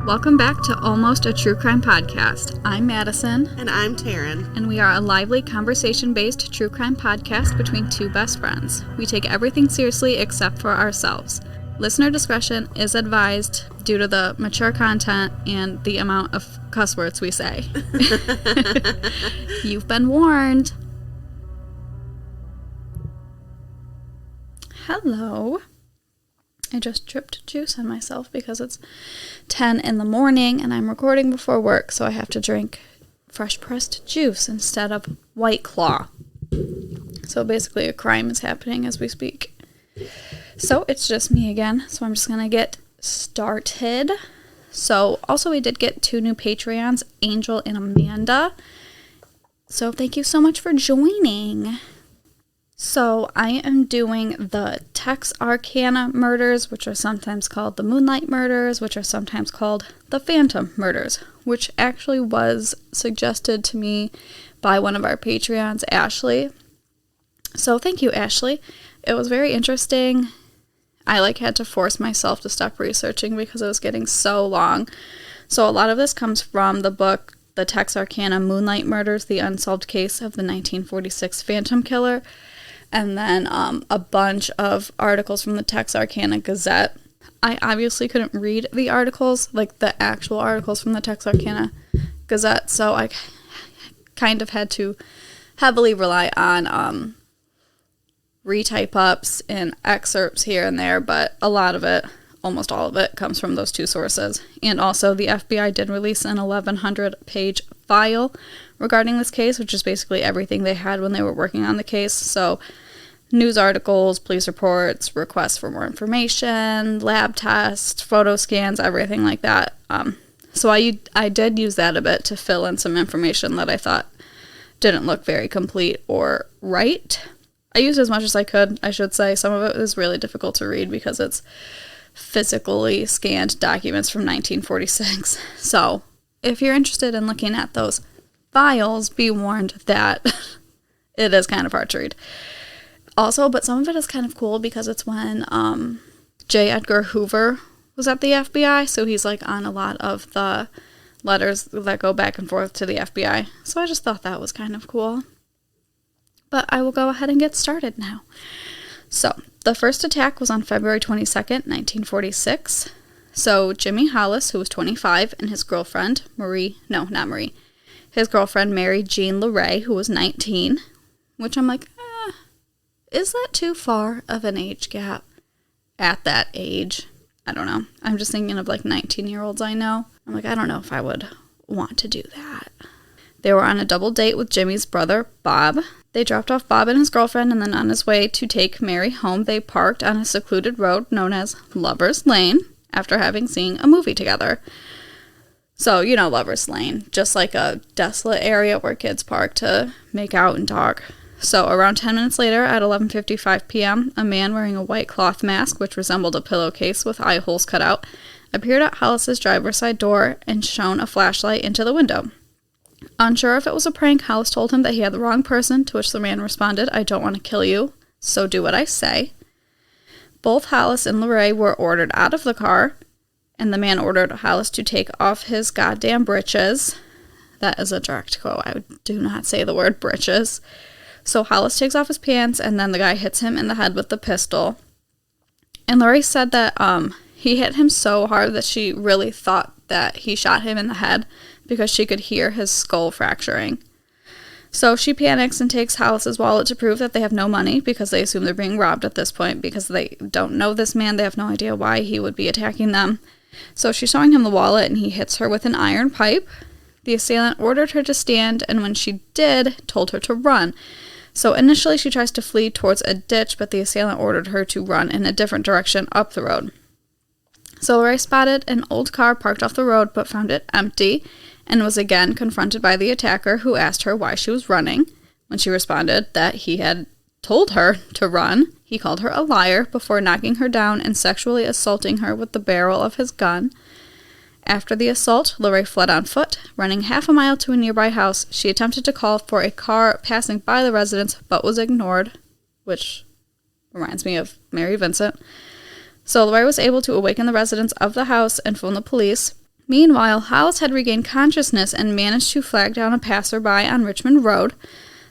Welcome back to Almost a True Crime Podcast. I'm Madison. And I'm Taryn. And we are a lively, conversation-based true crime podcast between two best friends. We take everything seriously except for ourselves. Listener discretion is advised due to the mature content and the amount of cuss words we say. You've been warned. Hello. I just dripped juice on myself because it's 10 in the morning and I'm recording before work, so I have to drink fresh pressed juice instead of White Claw. So basically a crime is happening as we speak. So it's just me again, so I'm just going to get started. So also we did get 2 new Patreons, Angel and Amanda. So thank you so much for joining. So I am doing the Texarkana murders, which are sometimes called the Moonlight murders, which are sometimes called the Phantom murders, which actually was suggested to me by one of our Patreons, Ashley. So thank you, Ashley. It was very interesting. I had to force myself to stop researching because it was getting so long. So a lot of this comes from the book, The Texarkana Moonlight Murders, The Unsolved Case of the 1946 Phantom Killer. And then a bunch of articles from the Texarkana Gazette. I obviously couldn't read the articles, the actual articles from the Texarkana Gazette, so I kind of had to heavily rely on retype ups and excerpts here and there, but a lot of it, almost all of it, comes from those 2 sources. And also the FBI did release an 1,100-page file regarding this case, which is basically everything they had when they were working on the case. So news articles, police reports, requests for more information, lab tests, photo scans, everything like that. So I did use that a bit to fill in some information that I thought didn't look very complete or right. I used as much as I could, I should say. Some of it is really difficult to read because it's physically scanned documents from 1946. So if you're interested in looking at those files, be warned that it is kind of hard to read. Also, but some of it is kind of cool because it's when J. Edgar Hoover was at the FBI, so he's on a lot of the letters that go back and forth to the FBI. So I just thought that was kind of cool. But I will go ahead and get started now. So the first attack was on February 22nd, 1946. So Jimmy Hollis, who was 25, and his girlfriend, his girlfriend, Mary Jean Larey, who was 19, which I'm is that too far of an age gap at that age? I don't know. I'm just thinking of 19-year-olds I know. I'm I don't know if I would want to do that. They were on a double date with Jimmy's brother, Bob. They dropped off Bob and his girlfriend, and then on his way to take Mary home, they parked on a secluded road known as Lover's Lane after having seen a movie together. So, Lover's Lane, just a desolate area where kids park to make out and talk. So, around 10 minutes later, at 11:55 p.m., a man wearing a white cloth mask, which resembled a pillowcase with eye holes cut out, appeared at Hollis's driver's side door and shone a flashlight into the window. Unsure if it was a prank, Hollis told him that he had the wrong person, to which the man responded, "I don't want to kill you, so do what I say." Both Hollis and Larey were ordered out of the car, and the man ordered Hollis to take off his goddamn britches. That is a direct quote. I do not say the word britches. So Hollis takes off his pants, and then the guy hits him in the head with the pistol. And Larey said that he hit him so hard that she really thought that he shot him in the head because she could hear his skull fracturing. So she panics and takes Hollis's wallet to prove that they have no money because they assume they're being robbed at this point because they don't know this man. They have no idea why he would be attacking them. So she's showing him the wallet, and he hits her with an iron pipe. The assailant ordered her to stand, and when she did, told her to run. So initially she tries to flee towards a ditch, but the assailant ordered her to run in a different direction up the road. So Larey spotted an old car parked off the road, but found it empty, and was again confronted by the attacker, who asked her why she was running. When she responded that he had told her to run, he called her a liar before knocking her down and sexually assaulting her with the barrel of his gun. After the assault, Larey fled on foot. Running half a mile to a nearby house, she attempted to call for a car passing by the residence, but was ignored, which reminds me of Mary Vincent. So Larey was able to awaken the residents of the house and phone the police. Meanwhile, Hollis had regained consciousness and managed to flag down a passerby on Richmond Road.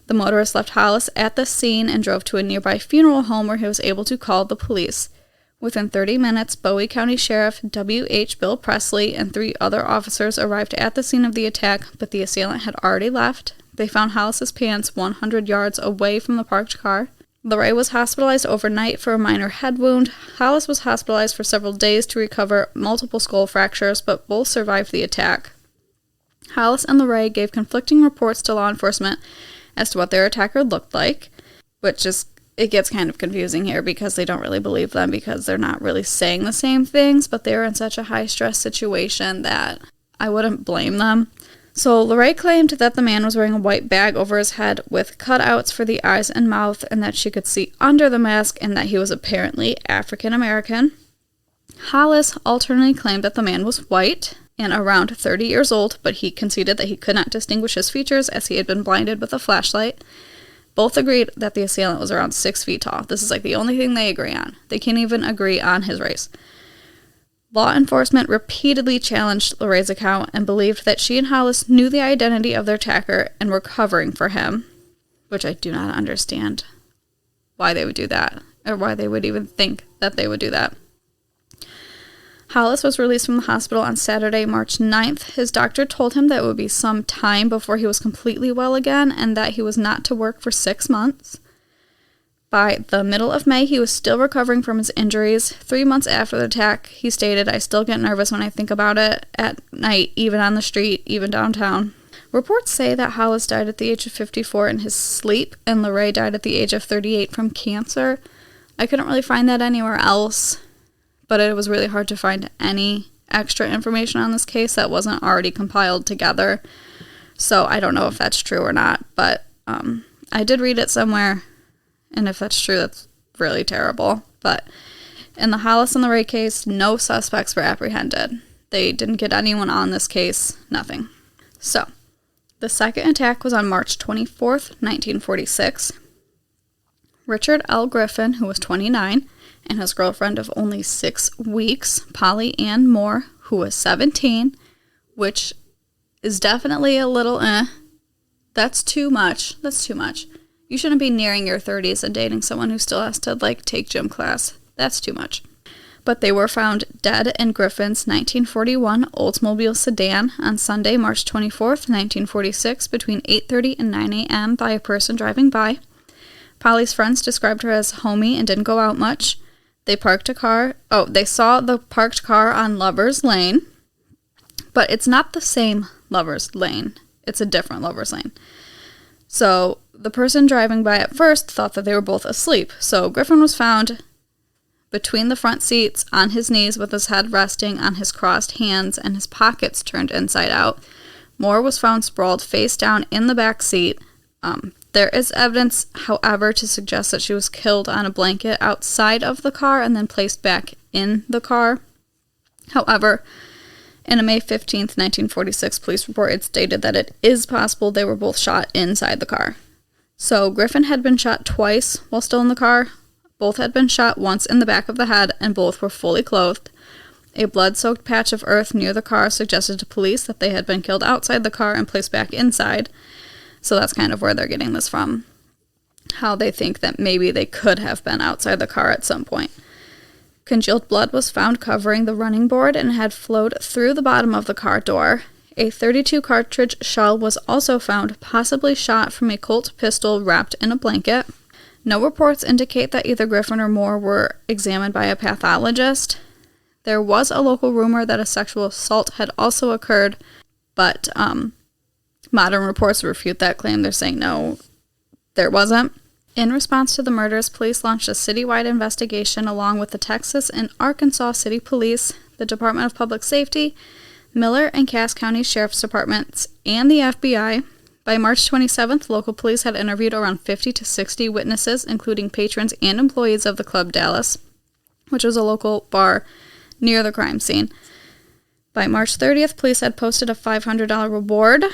The motorist left Hollis at the scene and drove to a nearby funeral home where he was able to call the police. Within 30 minutes, Bowie County Sheriff W.H. Bill Presley and 3 other officers arrived at the scene of the attack, but the assailant had already left. They found Hollis's pants 100 yards away from the parked car. Larey was hospitalized overnight for a minor head wound. Hollis was hospitalized for several days to recover multiple skull fractures, but both survived the attack. Hollis and Larey gave conflicting reports to law enforcement as to what their attacker looked like, which is, it gets kind of confusing here because they don't really believe them because they're not really saying the same things, but they were in such a high-stress situation that I wouldn't blame them. So Larey claimed that the man was wearing a white bag over his head with cutouts for the eyes and mouth and that she could see under the mask and that he was apparently African American. Hollis alternately claimed that the man was white and around 30 years old, but he conceded that he could not distinguish his features as he had been blinded with a flashlight. Both agreed that the assailant was around 6 feet tall. This is like the only thing they agree on. They can't even agree on his race. Law enforcement repeatedly challenged Larey's account and believed that she and Hollis knew the identity of their attacker and were covering for him, which I do not understand why they would do that, or why they would even think that they would do that. Hollis was released from the hospital on Saturday, March 9th. His doctor told him that it would be some time before he was completely well again and that he was not to work for 6 months. By the middle of May, he was still recovering from his injuries. 3 months after the attack, he stated, "I still get nervous when I think about it at night, even on the street, even downtown." Reports say that Hollis died at the age of 54 in his sleep, and Larey died at the age of 38 from cancer. I couldn't really find that anywhere else, but it was really hard to find any extra information on this case that wasn't already compiled together. So I don't know if that's true or not, but I did read it somewhere. And if that's true, that's really terrible. But in the Hollis and Larey case, no suspects were apprehended. They didn't get anyone on this case, nothing. So, the second attack was on March 24th, 1946. Richard L. Griffin, who was 29, and his girlfriend of only 6 weeks, Polly Ann Moore, who was 17, which is definitely a little That's too much. That's too much. You shouldn't be nearing your 30s and dating someone who still has to, take gym class. That's too much. But they were found dead in Griffin's 1941 Oldsmobile sedan on Sunday, March 24th, 1946, between 8:30 and 9 a.m. by a person driving by. Polly's friends described her as homey and didn't go out much. They saw the parked car on Lover's Lane, but it's not the same Lover's Lane. It's a different Lover's Lane. So the person driving by at first thought that they were both asleep. So Griffin was found between the front seats on his knees with his head resting on his crossed hands and his pockets turned inside out. Moore was found sprawled face down in the back seat. There is evidence, however, to suggest that she was killed on a blanket outside of the car and then placed back in the car. However, in a May 15th, 1946 police report, it stated that it is possible they were both shot inside the car. So Griffin had been shot twice while still in the car. Both had been shot once in the back of the head, and both were fully clothed. A blood-soaked patch of earth near the car suggested to police that they had been killed outside the car and placed back inside. So that's kind of where they're getting this from. How they think that maybe they could have been outside the car at some point. Congealed blood was found covering the running board and had flowed through the bottom of the car door. A .32 cartridge shell was also found, possibly shot from a Colt pistol wrapped in a blanket. No reports indicate that either Griffin or Moore were examined by a pathologist. There was a local rumor that a sexual assault had also occurred, but modern reports refute that claim. They're saying no, there wasn't. In response to the murders, police launched a citywide investigation along with the Texas and Arkansas City Police, the Department of Public Safety, Miller and Cass County Sheriff's Departments, and the FBI. By March 27th, local police had interviewed around 50 to 60 witnesses, including patrons and employees of the Club Dallas, which was a local bar near the crime scene. By March 30th, police had posted a $500 reward,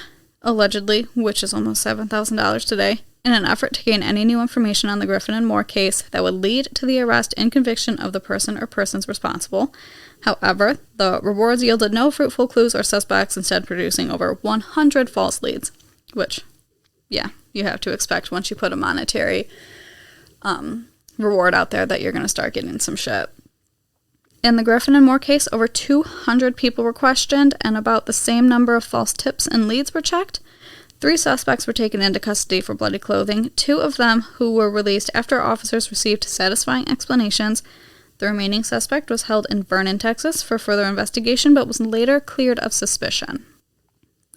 allegedly, which is almost $7,000 today, in an effort to gain any new information on the Griffin and Moore case that would lead to the arrest and conviction of the person or persons responsible. However, the rewards yielded no fruitful clues or suspects, instead producing over 100 false leads, which, yeah, you have to expect once you put a monetary reward out there that you're going to start getting some shit. In the Griffin and Moore case, over 200 people were questioned, and about the same number of false tips and leads were checked. 3 suspects were taken into custody for bloody clothing, 2 of them who were released after officers received satisfying explanations. The remaining suspect was held in Vernon, Texas for further investigation, but was later cleared of suspicion.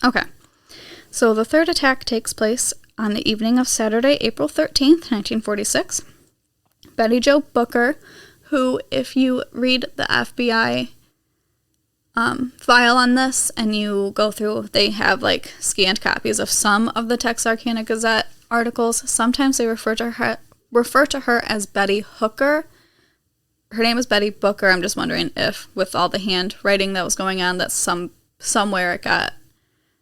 Okay, so the third attack takes place on the evening of Saturday, April 13th, 1946. Betty Jo Booker, who, if you read the FBI file on this and you go through, they have like scanned copies of some of the Texarkana Gazette articles. Sometimes they refer to her as Betty Hooker. Her name is Betty Booker. I'm just wondering if, with all the handwriting that was going on, that somewhere it got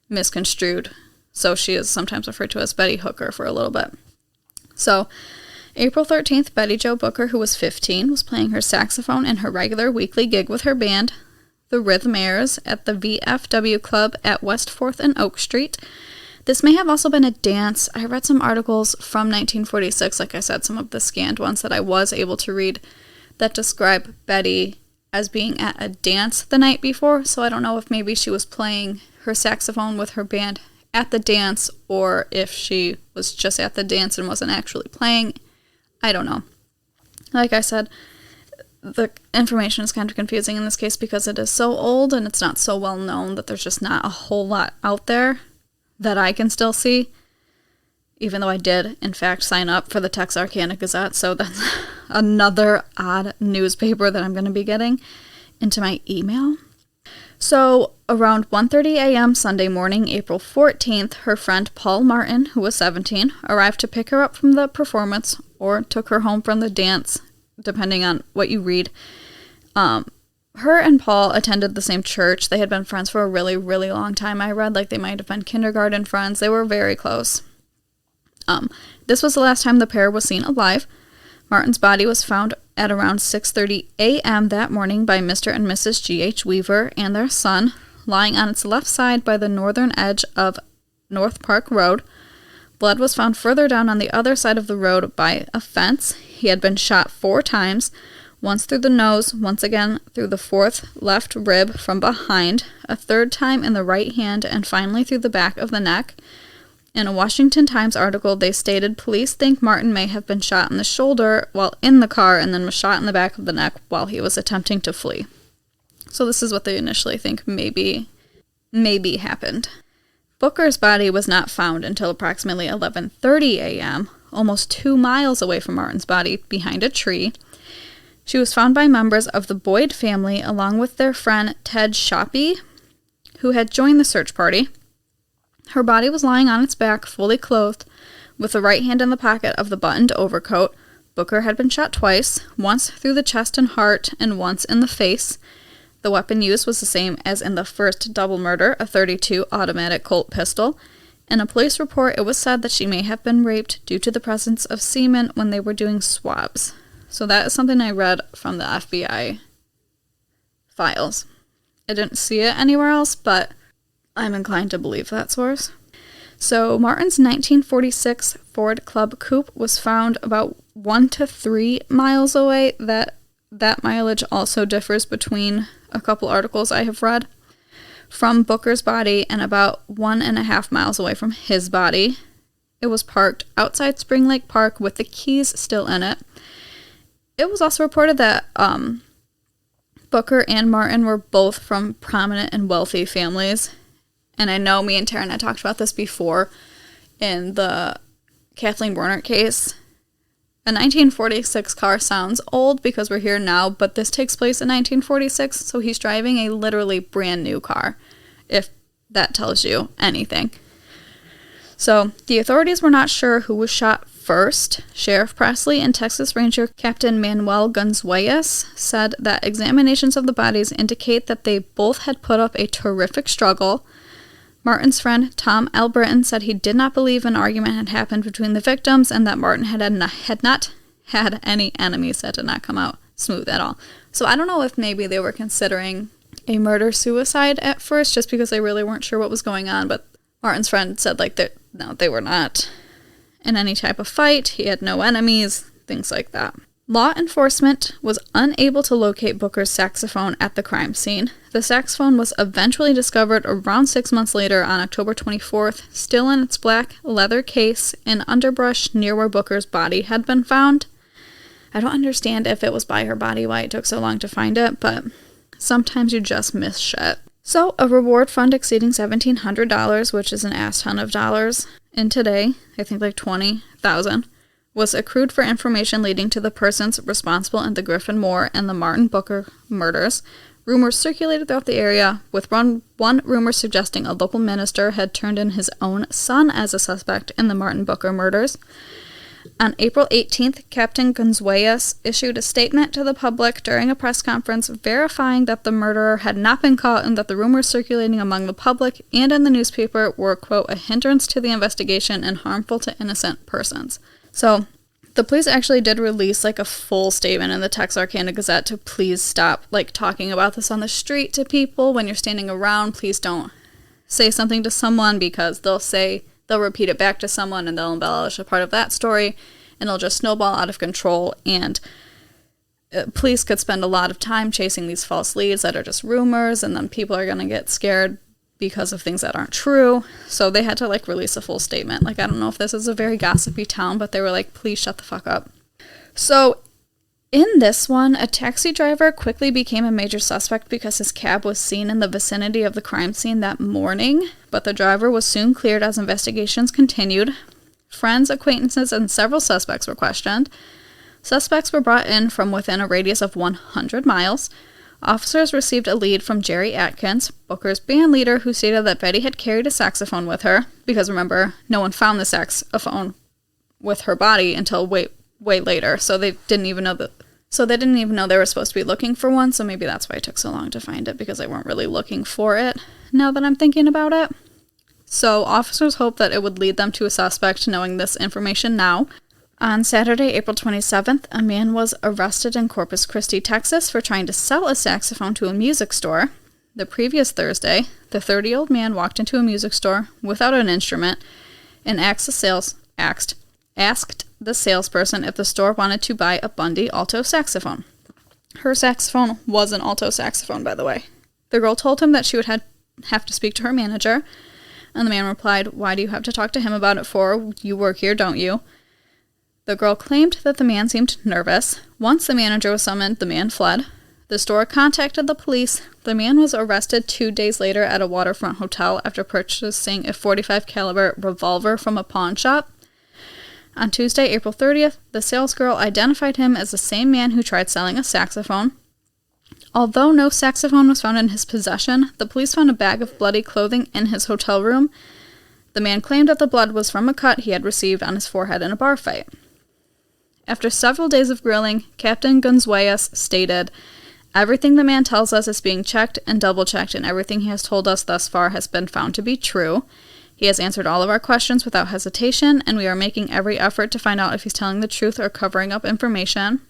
misconstrued. So she is sometimes referred to as Betty Hooker for a little bit. So, April 13th, Betty Jo Booker, who was 15, was playing her saxophone in her regular weekly gig with her band, the Rhythmaires, at the VFW Club at West 4th and Oak Street. This may have also been a dance. I read some articles from 1946, like I said, some of the scanned ones that I was able to read, that describe Betty as being at a dance the night before, so I don't know if maybe she was playing her saxophone with her band at the dance, or if she was just at the dance and wasn't actually playing. I don't know. Like I said, the information is kind of confusing in this case because it is so old and it's not so well known that there's just not a whole lot out there that I can still see, even though I did, in fact, sign up for the Texarkana Gazette, so that's another odd newspaper that I'm going to be getting into my email. So, around 1:30 a.m. Sunday morning, April 14th, her friend Paul Martin, who was 17, arrived to pick her up from the performance, or took her home from the dance, depending on what you read. Her and Paul attended the same church. They had been friends for a really, really long time. I read like they might have been kindergarten friends. They were very close. This was the last time the pair was seen alive. Martin's body was found at around 6:30 a.m. that morning by Mr. and Mrs. G.H. Weaver and their son, lying on its left side by the northern edge of North Park Road. Blood was found further down on the other side of the road by a fence. He had been shot 4 times, once through the nose, once again through the 4th left rib from behind, a 3rd time in the right hand, and finally through the back of the neck. In a Washington Times article, they stated police think Martin may have been shot in the shoulder while in the car and then was shot in the back of the neck while he was attempting to flee. So this is what they initially think maybe happened. Booker's body was not found until approximately 11:30 a.m., almost 2 miles away from Martin's body, behind a tree. She was found by members of the Boyd family along with their friend Ted Shoppy, who had joined the search party. Her body was lying on its back, fully clothed, with the right hand in the pocket of the buttoned overcoat. Booker had been shot twice, once through the chest and heart, and once in the face. The weapon used was the same as in the first double murder, a .32 automatic Colt pistol. In a police report, it was said that she may have been raped due to the presence of semen when they were doing swabs. So that is something I read from the FBI files. I didn't see it anywhere else, but I'm inclined to believe that source. So Martin's 1946 Ford Club Coupe was found about 1 to 3 miles away. That mileage also differs between a couple articles I have read. From Booker's body and about 1.5 miles away from his body. It was parked outside Spring Lake Park with the keys still in it. It was also reported that Booker and Martin were both from prominent and wealthy families. And I know me and Taryn had talked about this before in the Kathleen Warner case. A 1946 car sounds old because we're here now, but this takes place in 1946, so he's driving a literally brand new car, if that tells you anything. So, the authorities were not sure who was shot first. Sheriff Presley and Texas Ranger Captain Manuel Gonzalez said that examinations of the bodies indicate that they both had put up a terrific struggle. Martin's friend, Tom L. Britton, said he did not believe an argument had happened between the victims and that Martin had not had any enemies. That did not come out smooth at all. So I don't know if maybe they were considering a murder-suicide at first just because they really weren't sure what was going on, but Martin's friend said, like, that no, they were not in any type of fight. He had no enemies, things like that. Law enforcement was unable to locate Booker's saxophone at the crime scene. The saxophone was eventually discovered around 6 months later on October 24th, still in its black leather case in underbrush near where Booker's body had been found. I don't understand if it was by her body why it took so long to find it, but sometimes you just miss shit. So, a reward fund exceeding $1,700, which is an ass ton of dollars in today, I think like $20,000, was accrued for information leading to the persons responsible in the Griffin Moore and the Martin Booker murders. Rumors circulated throughout the area, with one rumor suggesting a local minister had turned in his own son as a suspect in the Martin Booker murders. On April 18th, Captain Gonzalez issued a statement to the public during a press conference verifying that the murderer had not been caught and that the rumors circulating among the public and in the newspaper were, quote, a hindrance to the investigation and harmful to innocent persons. So, the police actually did release, like, a full statement in the Texarkana Gazette to please stop, like, talking about this on the street to people. When you're standing around, please don't say something to someone because they'll repeat it back to someone and they'll embellish a part of that story and it'll just snowball out of control, and police could spend a lot of time chasing these false leads that are just rumors, and then people are going to get scared because of things that aren't true. So they had to, like, release a full statement. Like, I don't know if this is a very gossipy town, but they were like, please shut the fuck up. So in this one, a taxi driver quickly became a major suspect because his cab was seen in the vicinity of the crime scene that morning, but the driver was soon cleared as investigations continued. Friends, acquaintances, and several suspects were questioned. Suspects were brought in from within a radius of 100 miles. Officers received a lead from Jerry Atkins, Booker's band leader, who stated that Betty had carried a saxophone with her, because remember, no one found the saxophone with her body until way later, so they didn't even know they were supposed to be looking for one, so maybe that's why it took so long to find it, because they weren't really looking for it, now that I'm thinking about it. So officers hoped that it would lead them to a suspect knowing this information now. On Saturday, April 27th, a man was arrested in Corpus Christi, Texas, for trying to sell a saxophone to a music store. The previous Thursday, the 30-year-old man walked into a music store without an instrument and asked the salesperson if the store wanted to buy a Bundy alto saxophone. Her saxophone was an alto saxophone, by the way. The girl told him that she would have to speak to her manager, and the man replied, "Why do you have to talk to him about it for? You work here, don't you?" The girl claimed that the man seemed nervous. Once the manager was summoned, the man fled. The store contacted the police. The man was arrested 2 days later at a waterfront hotel after purchasing a .45 caliber revolver from a pawn shop. On Tuesday, April 30th, the salesgirl identified him as the same man who tried selling a saxophone. Although no saxophone was found in his possession, the police found a bag of bloody clothing in his hotel room. The man claimed that the blood was from a cut he had received on his forehead in a bar fight. After several days of grilling, Captain Gonzalez stated, "Everything the man tells us is being checked and double-checked, and everything he has told us thus far has been found to be true. He has answered all of our questions without hesitation, and we are making every effort to find out if he's telling the truth or covering up information.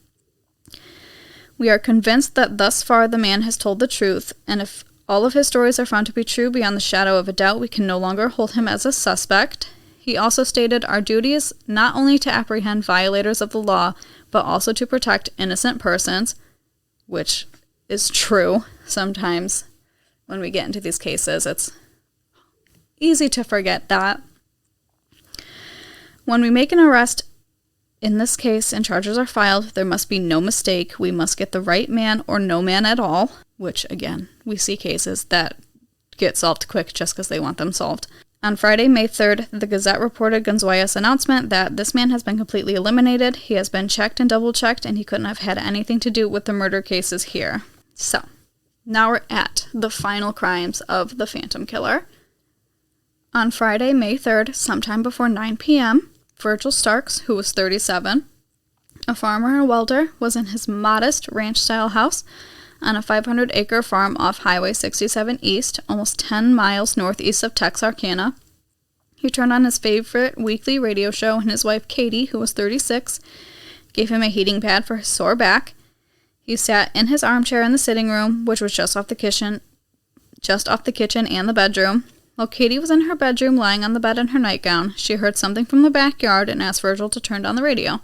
We are convinced that thus far the man has told the truth, and if all of his stories are found to be true beyond the shadow of a doubt, we can no longer hold him as a suspect." He also stated, "Our duty is not only to apprehend violators of the law, but also to protect innocent persons," which is true. Sometimes when we get into these cases, it's easy to forget that. "When we make an arrest in this case and charges are filed, there must be no mistake. We must get the right man or no man at all," which, again, we see cases that get solved quick just because they want them solved. On Friday, May 3rd, the Gazette reported Gonzalez's announcement that this man has been completely eliminated, he has been checked and double-checked, and he couldn't have had anything to do with the murder cases here. So, now we're at the final crimes of the Phantom Killer. On Friday, May 3rd, sometime before 9 p.m., Virgil Starks, who was 37, a farmer and welder, was in his modest ranch-style house on a 500-acre farm off Highway 67 East, almost 10 miles northeast of Texarkana. He turned on his favorite weekly radio show, and his wife, Katie, who was 36, gave him a heating pad for his sore back. He sat in his armchair in the sitting room, which was just off the kitchen and the bedroom. While Katie was in her bedroom lying on the bed in her nightgown, she heard something from the backyard and asked Virgil to turn down the radio.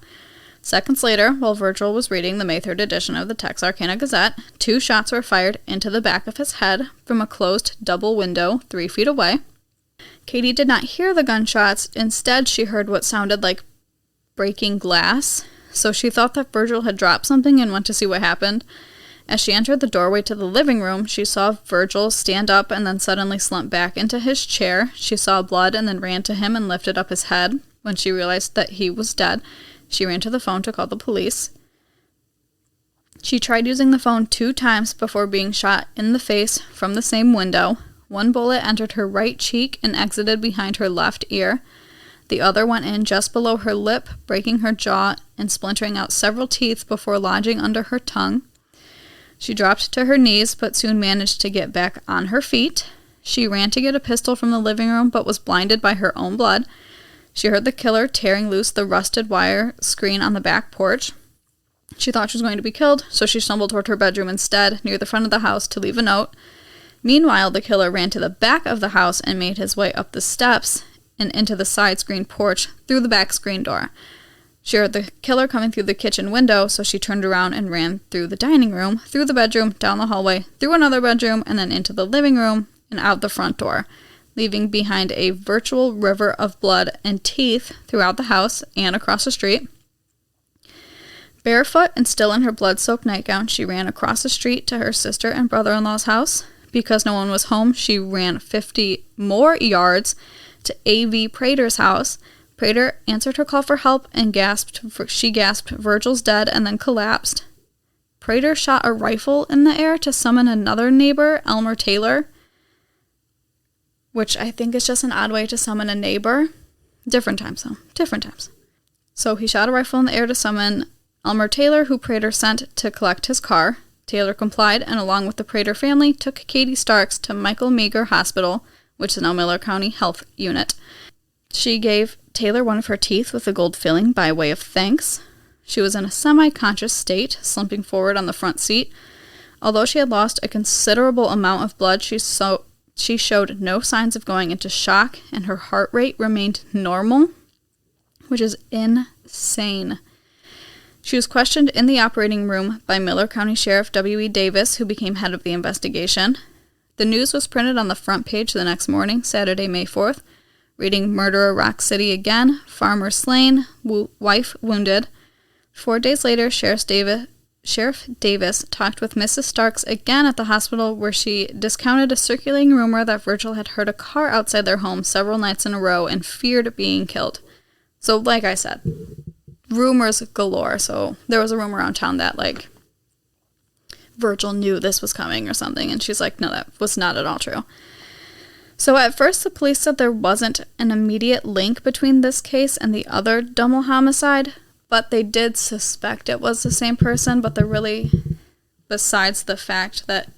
Seconds later, while Virgil was reading the May 3rd edition of the Texarkana Gazette, 2 shots were fired into the back of his head from a closed double window 3 feet away. Katie did not hear the gunshots. Instead, she heard what sounded like breaking glass, so she thought that Virgil had dropped something and went to see what happened. As she entered the doorway to the living room, she saw Virgil stand up and then suddenly slump back into his chair. She saw blood and then ran to him and lifted up his head. When she realized that he was dead, she ran to the phone to call the police. She tried using the phone 2 times before being shot in the face from the same window. 1 bullet entered her right cheek and exited behind her left ear. The other went in just below her lip, breaking her jaw and splintering out several teeth before lodging under her tongue. She dropped to her knees, but soon managed to get back on her feet. She ran to get a pistol from the living room, but was blinded by her own blood. She heard the killer tearing loose the rusted wire screen on the back porch. She thought she was going to be killed, so she stumbled toward her bedroom instead, near the front of the house, to leave a note. Meanwhile, the killer ran to the back of the house and made his way up the steps and into the side screen porch through the back screen door. She heard the killer coming through the kitchen window, so she turned around and ran through the dining room, through the bedroom, down the hallway, through another bedroom, and then into the living room and out the front door, leaving behind a virtual river of blood and teeth throughout the house and across the street. Barefoot and still in her blood-soaked nightgown, she ran across the street to her sister and brother-in-law's house. Because no one was home, she ran 50 more yards to A.V. Prater's house. Prater answered her call for help and she gasped, "Virgil's dead," and then collapsed. Prater shot a rifle in the air to summon another neighbor, Elmer Taylor, which I think is just an odd way to summon a neighbor. Different times. So he shot a rifle in the air to summon Elmer Taylor, who Prater sent to collect his car. Taylor complied, and along with the Prater family, took Katie Starks to Michael Meagher Hospital, which is now Miller County Health Unit. She gave Taylor one of her teeth with a gold filling by way of thanks. She was in a semi-conscious state, slumping forward on the front seat. Although she had lost a considerable amount of blood, she showed no signs of going into shock, and her heart rate remained normal, which is insane. She was questioned in the operating room by Miller County Sheriff W.E. Davis, who became head of the investigation. The news was printed on the front page the next morning, Saturday, May 4th, reading "Murderer Rock City Again, Farmer Slain, Wife Wounded." 4 days later, Sheriff Davis talked with Mrs. Starks again at the hospital, where she discounted a circulating rumor that Virgil had heard a car outside their home several nights in a row and feared being killed. So, like I said, rumors galore. So there was a rumor around town that, like, Virgil knew this was coming or something, and she's like, no, that was not at all true. So at first, the police said there wasn't an immediate link between this case and the other double homicide, but they did suspect it was the same person, but they're really, besides the fact that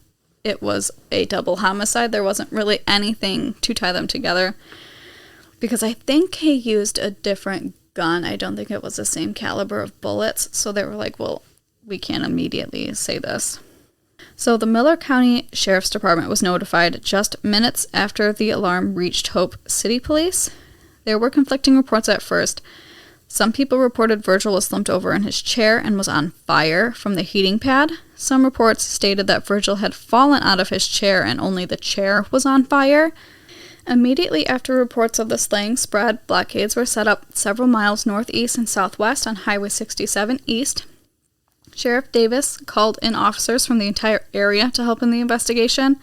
it was a double homicide, there wasn't really anything to tie them together, because I think he used a different gun. I don't think it was the same caliber of bullets, so they were like, well, we can't immediately say this. So the Miller County Sheriff's Department was notified just minutes after the alarm reached Hope City Police. There were conflicting reports at first. Some people reported Virgil was slumped over in his chair and was on fire from the heating pad. Some reports stated that Virgil had fallen out of his chair and only the chair was on fire. Immediately after reports of the slaying spread, blockades were set up several miles northeast and southwest on Highway 67 East. Sheriff Davis called in officers from the entire area to help in the investigation.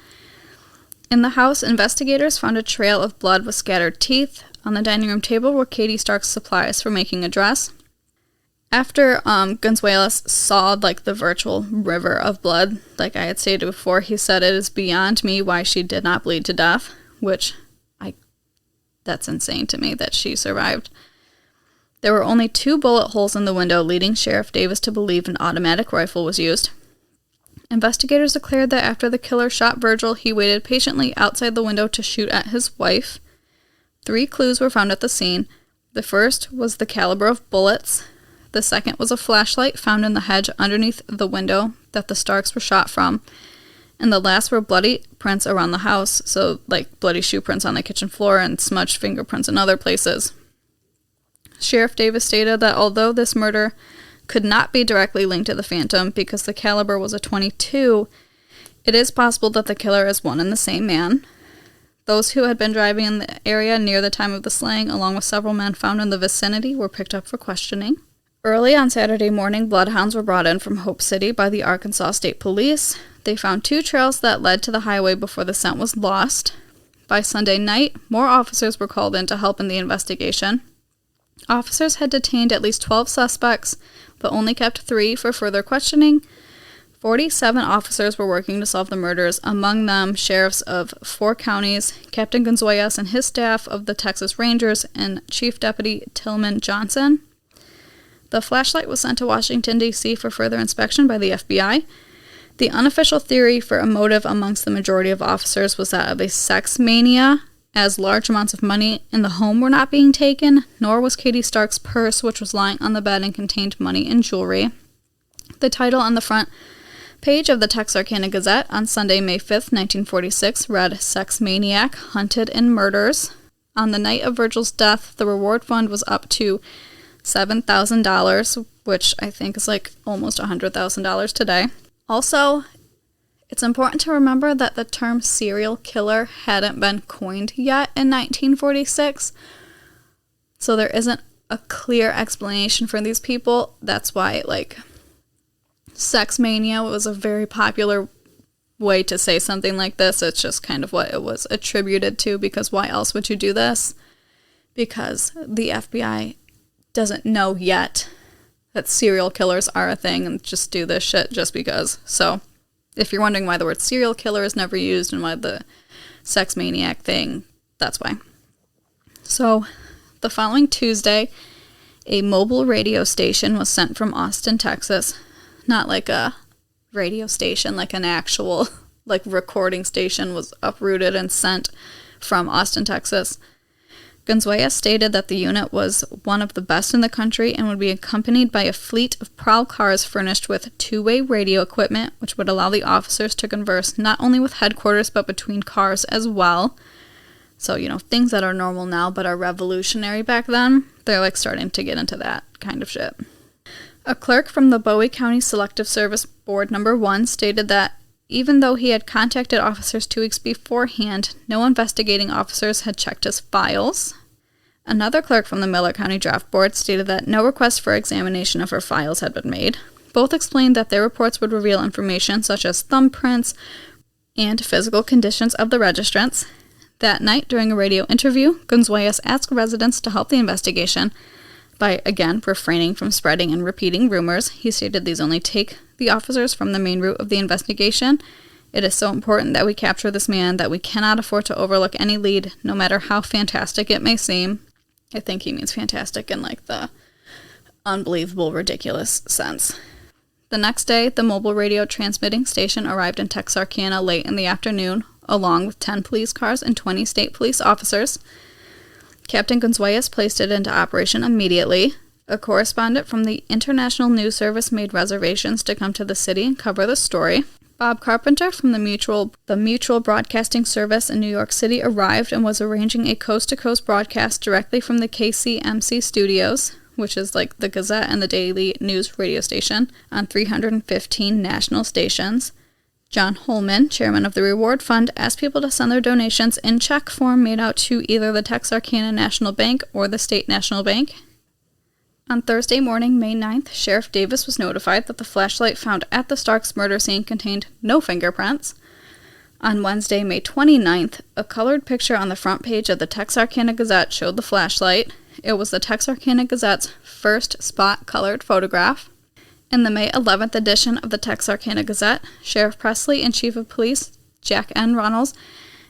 In the house, investigators found a trail of blood with scattered teeth. On the dining room table were Katie Stark's supplies for making a dress. After Gonzalez saw, like, the virtual river of blood, like I had stated before, he said, "It is beyond me why she did not bleed to death," which that's insane to me that she survived. There were only 2 bullet holes in the window, leading Sheriff Davis to believe an automatic rifle was used. Investigators declared that after the killer shot Virgil, he waited patiently outside the window to shoot at his wife. 3 clues were found at the scene. The first was the caliber of bullets. The second was a flashlight found in the hedge underneath the window that the Starks were shot from. And the last were bloody prints around the house, so like bloody shoe prints on the kitchen floor and smudged fingerprints in other places. Sheriff Davis stated that although this murder could not be directly linked to the Phantom because the caliber was a .22, it is possible that the killer is one and the same man. Those who had been driving in the area near the time of the slaying, along with several men found in the vicinity, were picked up for questioning. Early on Saturday morning, bloodhounds were brought in from Hope City by the Arkansas State Police. They found 2 trails that led to the highway before the scent was lost. By Sunday night, more officers were called in to help in the investigation. Officers had detained at least 12 suspects, but only kept 3 for further questioning. 47 officers were working to solve the murders, among them sheriffs of 4 counties, Captain Gonzalez and his staff of the Texas Rangers, and Chief Deputy Tillman Johnson. The flashlight was sent to Washington, D.C. for further inspection by the FBI. The unofficial theory for a motive amongst the majority of officers was that of a sex mania, as large amounts of money in the home were not being taken, nor was Katie Stark's purse, which was lying on the bed and contained money and jewelry. The title on the front page of the Texarkana Gazette on Sunday, May 5th, 1946, read, "Sex Maniac Hunted in Murders." On the night of Virgil's death, the reward fund was up to $7,000, which I think is like almost $100,000 today. Also, it's important to remember that the term serial killer hadn't been coined yet in 1946, so there isn't a clear explanation for these people. That's why, like, sex mania was a very popular way to say something like this. It's just kind of what it was attributed to, because why else would you do this? Because the FBI doesn't know yet that serial killers are a thing and just do this shit just because. So if you're wondering why the word serial killer is never used and why the sex maniac thing, that's why. So the following Tuesday, a mobile radio station was sent from Austin, Texas. Not like a radio station, like an actual like recording station was uprooted and sent from Austin, Texas. Gonzalez stated that the unit was one of the best in the country and would be accompanied by a fleet of prowl cars furnished with 2-way radio equipment, which would allow the officers to converse not only with headquarters but between cars as well. So, you know, things that are normal now but are revolutionary back then, they're like starting to get into that kind of shit. A clerk from the Bowie County Selective Service Board No. 1 stated that even though he had contacted officers 2 weeks beforehand, no investigating officers had checked his files. Another clerk from the Miller County Draft Board stated that no request for examination of her files had been made. Both explained that their reports would reveal information such as thumbprints and physical conditions of the registrants. That night, during a radio interview, Gonzalez asked residents to help the investigation by, again, refraining from spreading and repeating rumors. He stated these only take the officers from the main route of the investigation. It is so important that we capture this man that we cannot afford to overlook any lead, no matter how fantastic it may seem. I think he means fantastic in like the unbelievable, ridiculous sense. The next day, the mobile radio transmitting station arrived in Texarkana late in the afternoon, along with 10 police cars and 20 state police officers. Captain Gonzalez placed it into operation immediately. A correspondent from the International News Service made reservations to come to the city and cover the story. Bob Carpenter from the Mutual Broadcasting Service in New York City arrived and was arranging a coast-to-coast broadcast directly from the KCMC studios, which is like the Gazette and the Daily News radio station, on 315 national stations. John Holman, chairman of the Reward Fund, asked people to send their donations in check form made out to either the Texarkana National Bank or the State National Bank. On Thursday morning, May 9th, Sheriff Davis was notified that the flashlight found at the Starks murder scene contained no fingerprints. On Wednesday, May 29th, a colored picture on the front page of the Texarkana Gazette showed the flashlight. It was the Texarkana Gazette's first spot-colored photograph. In the May 11th edition of the Texarkana Gazette, Sheriff Presley and Chief of Police Jack N. Runnels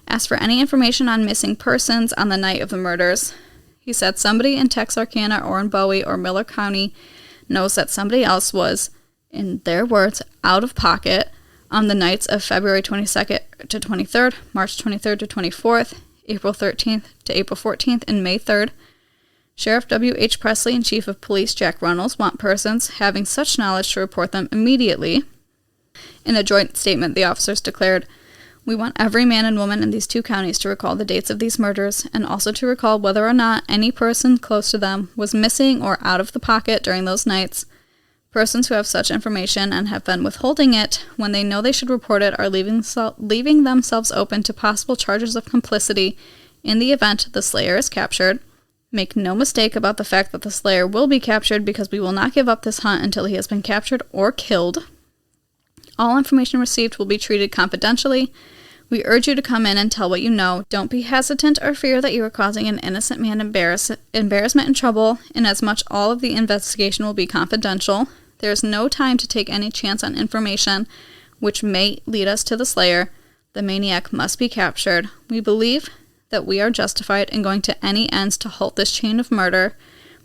asked for any information on missing persons on the night of the murders. He said somebody in Texarkana or in Bowie or Miller County knows that somebody else was, in their words, out of pocket On the nights of February 22nd to 23rd, March 23rd to 24th, April 13th to April 14th, and May 3rd, Sheriff W.H. Presley and Chief of Police Jack Runnels want persons having such knowledge to report them immediately. In a joint statement, the officers declared, "We want every man and woman in these 2 counties to recall the dates of these murders and also to recall whether or not any person close to them was missing or out of the pocket during those nights. Persons who have such information and have been withholding it when they know they should report it are leaving themselves open to possible charges of complicity in the event the slayer is captured. Make no mistake about the fact that the slayer will be captured because we will not give up this hunt until he has been captured or killed. All information received will be treated confidentially. We urge you to come in and tell what you know. Don't be hesitant or fear that you are causing an innocent man embarrassment and trouble, inasmuch all of the investigation will be confidential. There is no time to take any chance on information which may lead us to the slayer. The maniac must be captured. We believe that we are justified in going to any ends to halt this chain of murder.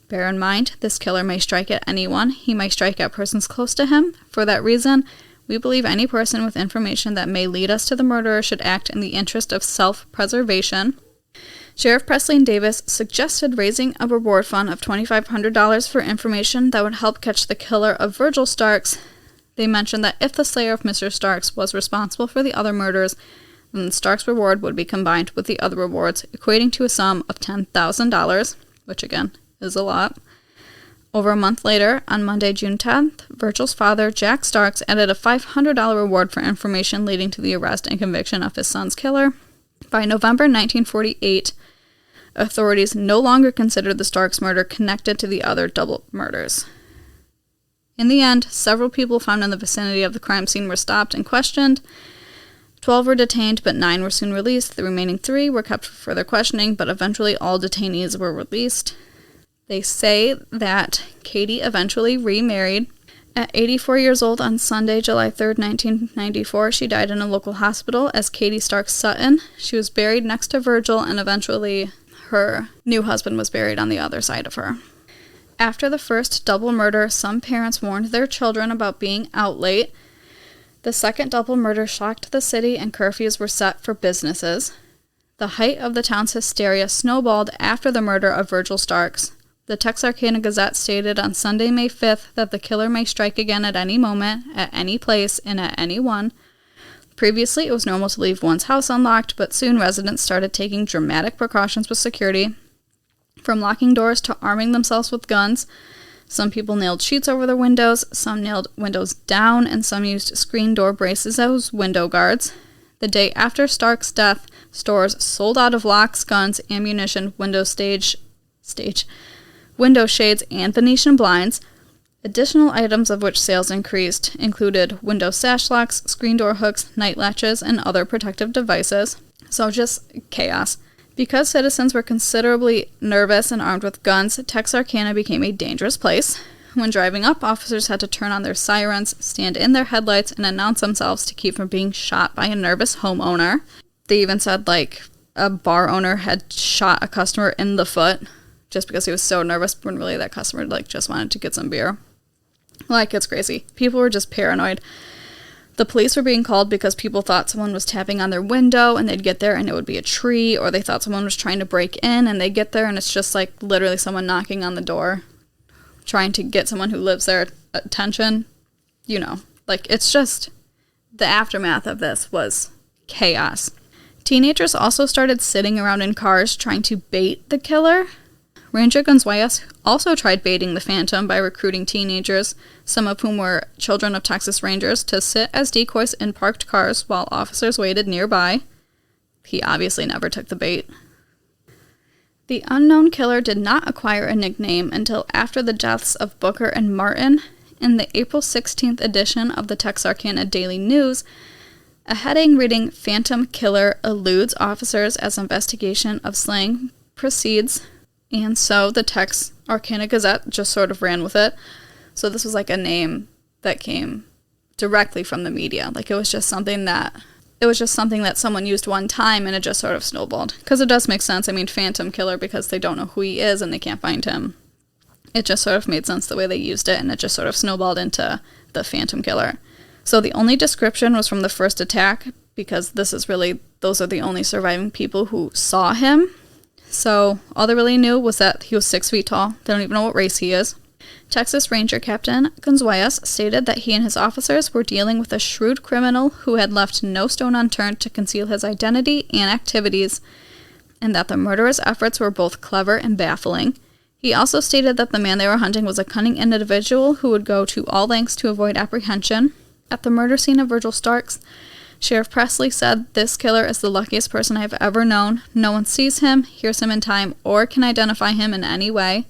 Bear in mind, this killer may strike at anyone. He may strike at persons close to him. For that reason, we believe any person with information that may lead us to the murderer should act in the interest of self-preservation." Sheriff Presley and Davis suggested raising a reward fund of $2,500 for information that would help catch the killer of Virgil Starks. They mentioned that if the slayer of Mr. Starks was responsible for the other murders, then Starks' reward would be combined with the other rewards, equating to a sum of $10,000, which again is a lot. Over a month later, on Monday, June 10th, Virgil's father, Jack Starks, added a $500 reward for information leading to the arrest and conviction of his son's killer. By November 1948, authorities no longer considered the Starks murder connected to the other double murders. In the end, several people found in the vicinity of the crime scene were stopped and questioned. 12 were detained, but 9 were soon released. The remaining 3 were kept for further questioning, but eventually all detainees were released. They say that Katie eventually remarried. At 84 years old on Sunday, July 3rd, 1994, she died in a local hospital as Katie Starks Sutton. She was buried next to Virgil, and eventually her new husband was buried on the other side of her. After the first double murder, some parents warned their children about being out late. The second double murder shocked the city, and curfews were set for businesses. The height of the town's hysteria snowballed after the murder of Virgil Starks. The Texarkana Gazette stated on Sunday, May 5th, that the killer may strike again at any moment, at any place, and at anyone. Previously, it was normal to leave one's house unlocked, but soon residents started taking dramatic precautions with security. From locking doors to arming themselves with guns, some people nailed sheets over their windows, some nailed windows down, and some used screen door braces as window guards. The day after Stark's death, stores sold out of locks, guns, ammunition, window shades, and Venetian blinds. Additional items of which sales increased included window sash locks, screen door hooks, night latches, and other protective devices. So just chaos. Because citizens were considerably nervous and armed with guns, Texarkana became a dangerous place. When driving up, officers had to turn on their sirens, stand in their headlights, and announce themselves to keep from being shot by a nervous homeowner. They even said, a bar owner had shot a customer in the foot just because he was so nervous when really that customer, just wanted to get some beer. It's crazy. People were just paranoid. The police were being called because people thought someone was tapping on their window, and they'd get there and it would be a tree, or they thought someone was trying to break in, and they get there and it's just, literally someone knocking on the door, trying to get someone who lives there attention. It's just, the aftermath of this was chaos. Teenagers also started sitting around in cars trying to bait the killer. Ranger Gonzalez also tried baiting the Phantom by recruiting teenagers, some of whom were children of Texas Rangers, to sit as decoys in parked cars while officers waited nearby. He obviously never took the bait. The unknown killer did not acquire a nickname until after the deaths of Booker and Martin. In the April 16th edition of the Texarkana Daily News, a heading reading "Phantom Killer Eludes Officers as Investigation of Slaying Proceeds," and so the Texarkana Gazette just sort of ran with it. So this was a name that came directly from the media. It was just something that someone used one time, and it just sort of snowballed. Because it does make sense. Phantom Killer, because they don't know who he is and they can't find him. It just sort of made sense the way they used it, and it just sort of snowballed into the Phantom Killer. So the only description was from the first attack, because those are the only surviving people who saw him. So all they really knew was that he was 6 feet tall. They don't even know what race he is. Texas Ranger Captain Gonzalez stated that he and his officers were dealing with a shrewd criminal who had left no stone unturned to conceal his identity and activities, and that the murderer's efforts were both clever and baffling. He also stated that the man they were hunting was a cunning individual who would go to all lengths to avoid apprehension. At the murder scene of Virgil Starks, Sheriff Presley said, "This killer is the luckiest person I have ever known. No one sees him, hears him in time, or can identify him in any way."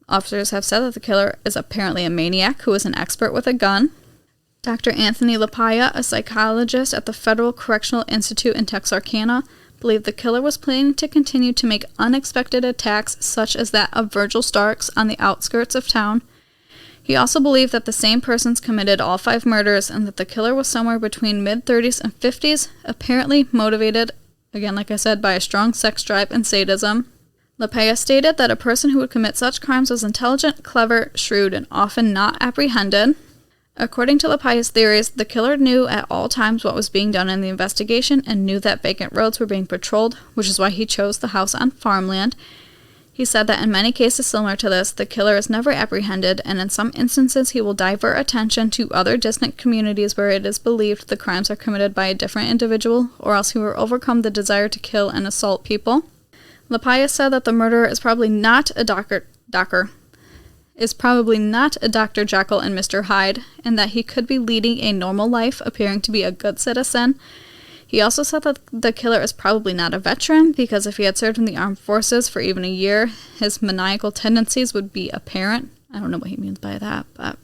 Officers have said that the killer is apparently a maniac who is an expert with a gun. Dr. Anthony LaPaya, a psychologist at the Federal Correctional Institute in Texarkana, believed the killer was planning to continue to make unexpected attacks such as that of Virgil Starks on the outskirts of town. He also believed that the same persons committed all 5 murders and that the killer was somewhere between mid-30s and 50s, apparently motivated, again like I said, by a strong sex drive and sadism. LaPaya stated that a person who would commit such crimes was intelligent, clever, shrewd, and often not apprehended. According to LaPaya's theories, the killer knew at all times what was being done in the investigation and knew that vacant roads were being patrolled, which is why he chose the house on farmland. He said that in many cases similar to this, the killer is never apprehended, and in some instances he will divert attention to other distant communities where it is believed the crimes are committed by a different individual, or else he will overcome the desire to kill and assault people. LaPaya said that the murderer is probably not a Dr. Jekyll and Mr. Hyde, and that he could be leading a normal life, appearing to be a good citizen. He also said that the killer is probably not a veteran, because if he had served in the armed forces for even a year, his maniacal tendencies would be apparent. I don't know what he means by that, but...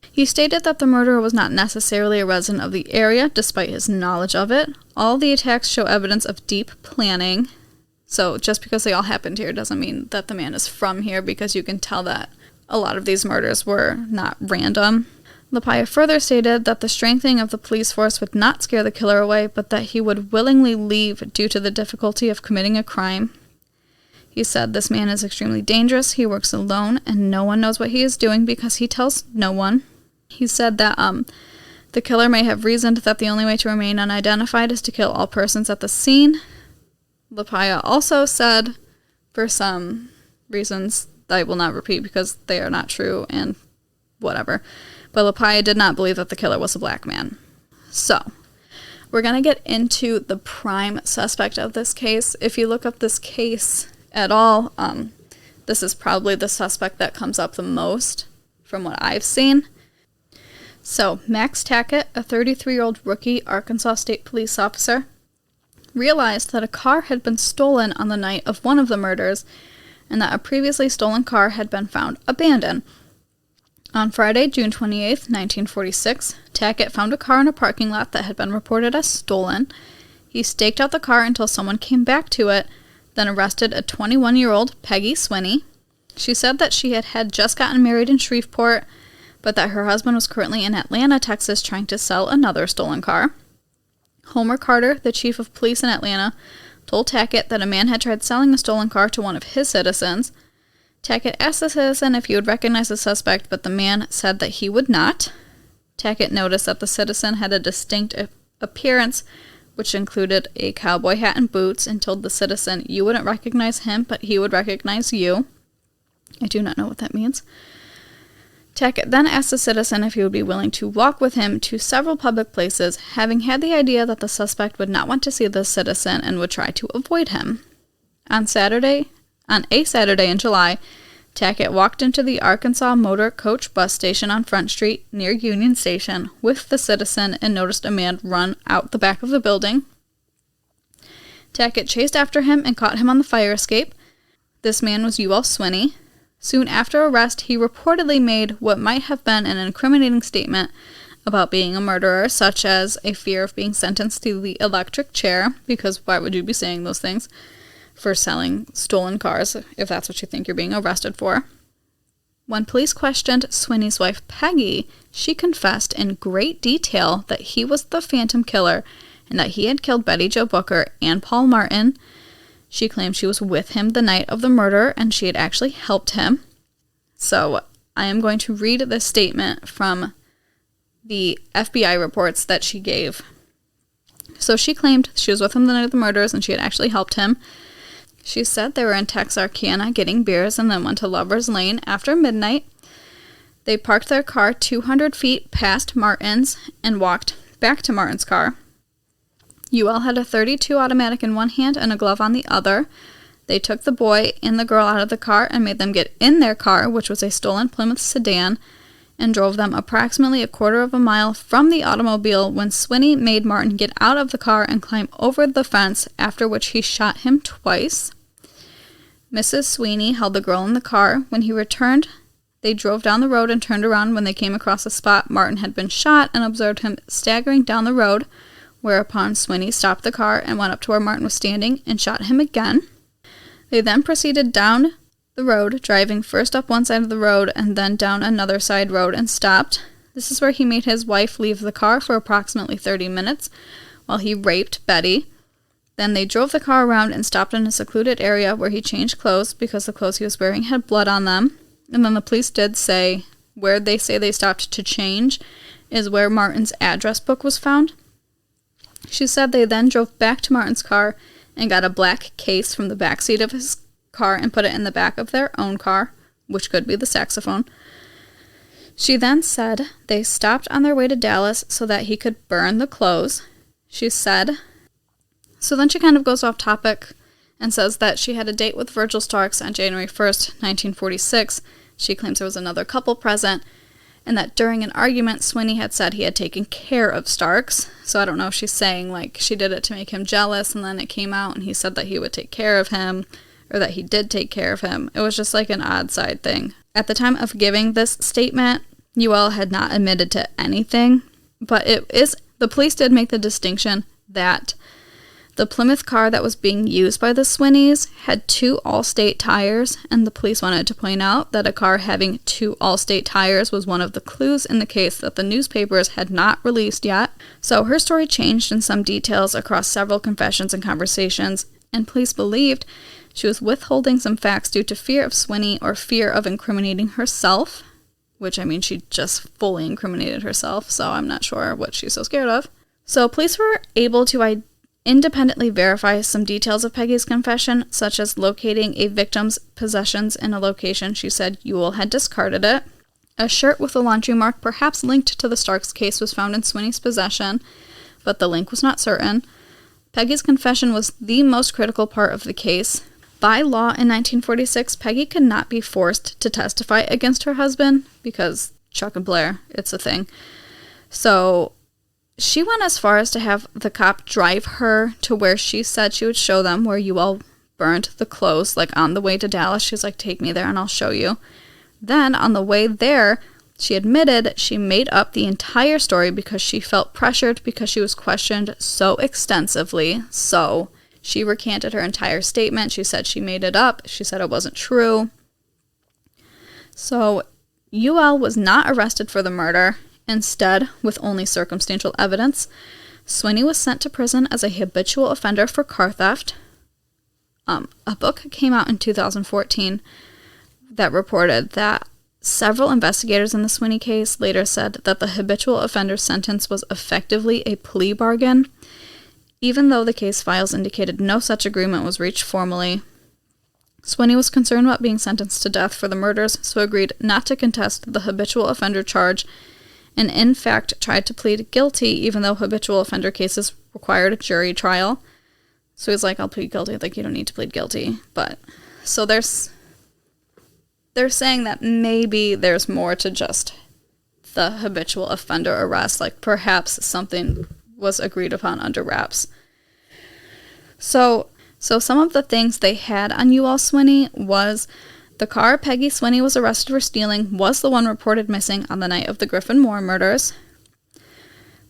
He stated that the murderer was not necessarily a resident of the area, despite his knowledge of it. All the attacks show evidence of deep planning. So just because they all happened here doesn't mean that the man is from here, because you can tell that a lot of these murders were not random. LaPaya further stated that the strengthening of the police force would not scare the killer away, but that he would willingly leave due to the difficulty of committing a crime. He said, "This man is extremely dangerous. He works alone, and no one knows what he is doing because he tells no one." He said that the killer may have reasoned that the only way to remain unidentified is to kill all persons at the scene. LaPaya also said, for some reasons that I will not repeat because they are not true and whatever, but LaPaya did not believe that the killer was a black man. So, we're going to get into the prime suspect of this case. If you look up this case at all, this is probably the suspect that comes up the most from what I've seen. So, Max Tackett, a 33-year-old rookie Arkansas State Police officer, realized that a car had been stolen on the night of one of the murders, and that a previously stolen car had been found abandoned. On Friday, June 28, 1946, Tackett found a car in a parking lot that had been reported as stolen. He staked out the car until someone came back to it, then arrested a 21-year-old Peggy Swinney. She said that she had just gotten married in Shreveport, but that her husband was currently in Atlanta, Texas, trying to sell another stolen car. Homer Carter, the chief of police in Atlanta, told Tackett that a man had tried selling a stolen car to one of his citizens. Tackett asked the citizen if he would recognize the suspect, but the man said that he would not. Tackett noticed that the citizen had a distinct appearance, which included a cowboy hat and boots, and told the citizen, "You wouldn't recognize him, but he would recognize you." I do not know what that means. Tackett then asked the citizen if he would be willing to walk with him to several public places, having had the idea that the suspect would not want to see the citizen and would try to avoid him. On a Saturday in July, Tackett walked into the Arkansas Motor Coach bus station on Front Street near Union Station with the citizen and noticed a man run out the back of the building. Tackett chased after him and caught him on the fire escape. This man was Youell Swinney. Soon after arrest, he reportedly made what might have been an incriminating statement about being a murderer, such as a fear of being sentenced to the electric chair, because why would you be saying those things for selling stolen cars if that's what you think you're being arrested for? When police questioned Swinney's wife, Peggy, she confessed in great detail that he was the phantom killer and that he had killed Betty Jo Booker and Paul Martin. She claimed she was with him the night of the murder, and she had actually helped him. So, I am going to read this statement from the FBI reports that she gave. So she claimed she was with him the night of the murders and she had actually helped him. She said they were in Texarkana getting beers and then went to Lover's Lane after midnight. They parked their car 200 feet past Martin's and walked back to Martin's car. Youell had a .32 automatic in one hand and a glove on the other. They took the boy and the girl out of the car and made them get in their car, which was a stolen Plymouth sedan, and drove them approximately a quarter of a mile from the automobile when Swinney made Martin get out of the car and climb over the fence, after which he shot him twice. Mrs. Swinney held the girl in the car. When he returned, they drove down the road and turned around when they came across the spot Martin had been shot and observed him staggering down the road, whereupon Swinney stopped the car and went up to where Martin was standing and shot him again. They then proceeded down the road, driving first up one side of the road and then down another side road and stopped. This is where he made his wife leave the car for approximately 30 minutes while he raped Betty. Then they drove the car around and stopped in a secluded area where he changed clothes because the clothes he was wearing had blood on them. And then the police did say where they say they stopped to change is where Martin's address book was found. She said they then drove back to Martin's car and got a black case from the back seat of his car and put it in the back of their own car, which could be the saxophone. She then said they stopped on their way to Dallas so that he could burn the clothes. She said, so then she kind of goes off topic and says that she had a date with Virgil Starks on January 1st, 1946. She claims there was another couple present, and that during an argument, Swinney had said he had taken care of Starks. So I don't know if she's saying, like, she did it to make him jealous, and then it came out, and he said that he would take care of him, or that he did take care of him. It was just like an odd side thing. At the time of giving this statement, Youell had not admitted to anything, but the police did make the distinction that the Plymouth car that was being used by the Swinneys had 2 Allstate tires, and the police wanted to point out that a car having 2 Allstate tires was one of the clues in the case that the newspapers had not released yet. So her story changed in some details across several confessions and conversations, and police believed she was withholding some facts due to fear of Swinney or fear of incriminating herself, which, I mean, she just fully incriminated herself, so I'm not sure what she's so scared of. So police were able to independently verify some details of Peggy's confession, such as locating a victim's possessions in a location she said Youell had discarded it. A shirt with a laundry mark perhaps linked to the Starks case was found in Swinney's possession, but the link was not certain. Peggy's confession was the most critical part of the case. By law in 1946, Peggy could not be forced to testify against her husband because Chuck and Blair, it's a thing. So she went as far as to have the cop drive her to where she said she would show them where Youell burned the clothes, like on the way to Dallas. She's like, take me there and I'll show you. Then on the way there, she admitted she made up the entire story because she felt pressured because she was questioned so extensively. So she recanted her entire statement. She said she made it up. She said it wasn't true. So Youell was not arrested for the murder. Instead, with only circumstantial evidence, Swinney was sent to prison as a habitual offender for car theft. A book came out in 2014 that reported that several investigators in the Swinney case later said that the habitual offender sentence was effectively a plea bargain, even though the case files indicated no such agreement was reached formally. Swinney was concerned about being sentenced to death for the murders, so agreed not to contest the habitual offender charge, and in fact tried to plead guilty even though habitual offender cases required a jury trial. So he's like, I'll plead guilty. Like, you don't need to plead guilty. But, so they're saying that maybe there's more to just the habitual offender arrest. Like, perhaps something was agreed upon under wraps. So some of the things they had on Youell Swinney was the car Peggy Swinney was arrested for stealing was the one reported missing on the night of the Griffin Moore murders.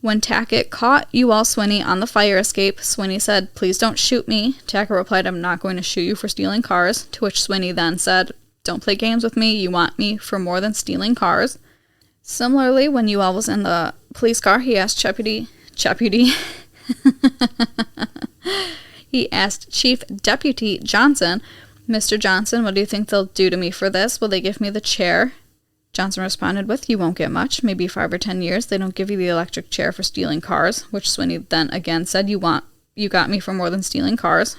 When Tackett caught Youell Swinney on the fire escape, Swinney said, please don't shoot me. Tackett replied, I'm not going to shoot you for stealing cars, to which Swinney then said, don't play games with me, you want me for more than stealing cars. Similarly, when Youell was in the police car, he asked he asked Chief Deputy Johnson, Mr. Johnson, what do you think they'll do to me for this? Will they give me the chair? Johnson responded with, "You won't get much, maybe 5 or 10 years. They don't give you the electric chair for stealing cars," which Swinney then again said, "You got me for more than stealing cars."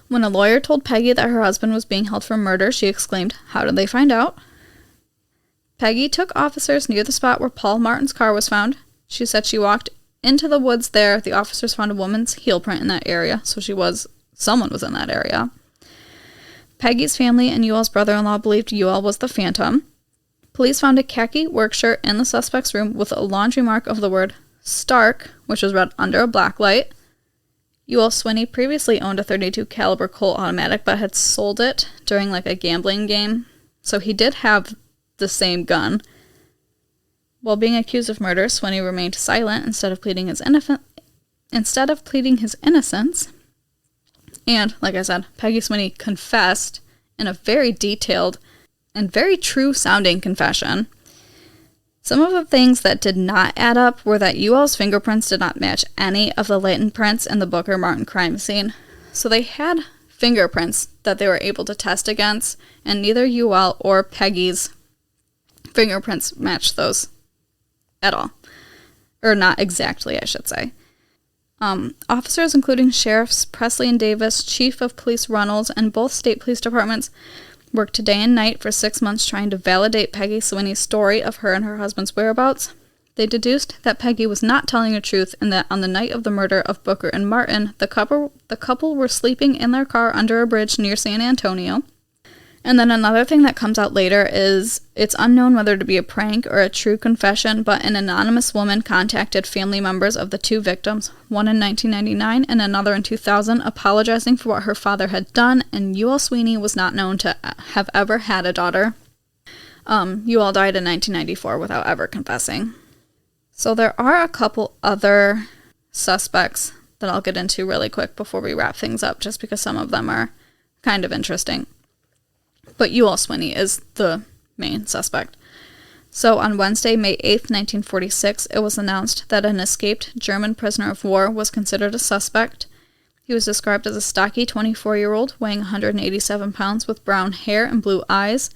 When a lawyer told Peggy that her husband was being held for murder, she exclaimed, "How did they find out?" Peggy took officers near the spot where Paul Martin's car was found. She said she walked into the woods there. The officers found a woman's heel print in that area, so someone was in that area. Peggy's family and Youell's brother-in-law believed Youell was the phantom. Police found a khaki work shirt in the suspect's room with a laundry mark of the word Stark, which was read under a black light. Youell Swinney previously owned a .32 caliber Colt automatic, but had sold it during a gambling game, so he did have the same gun. While being accused of murder, Swinney remained silent instead of pleading his innocence. And, like I said, Peggy Swinney confessed in a very detailed and very true-sounding confession. Some of the things that did not add up were that Youell's fingerprints did not match any of the latent prints in the Booker Martin crime scene. So they had fingerprints that they were able to test against, and neither Youell or Peggy's fingerprints matched those at all. Or not exactly, I should say. Officers, including Sheriffs Presley and Davis, Chief of Police Runnels, and both state police departments, worked day and night for 6 months trying to validate Peggy Swinney's story of her and her husband's whereabouts. They deduced that Peggy was not telling the truth and that on the night of the murder of Booker and Martin, the couple were sleeping in their car under a bridge near San Antonio. And then another thing that comes out later is it's unknown whether to be a prank or a true confession, but an anonymous woman contacted family members of the two victims, one in 1999 and another in 2000, apologizing for what her father had done, and Youell Swinney was not known to have ever had a daughter. Youell died in 1994 without ever confessing. So there are a couple other suspects that I'll get into really quick before we wrap things up, just because some of them are kind of interesting. But Youell Swinney is the main suspect. So on Wednesday, May 8th, 1946, it was announced that an escaped German prisoner of war was considered a suspect. He was described as a stocky 24-year-old weighing 187 pounds with brown hair and blue eyes.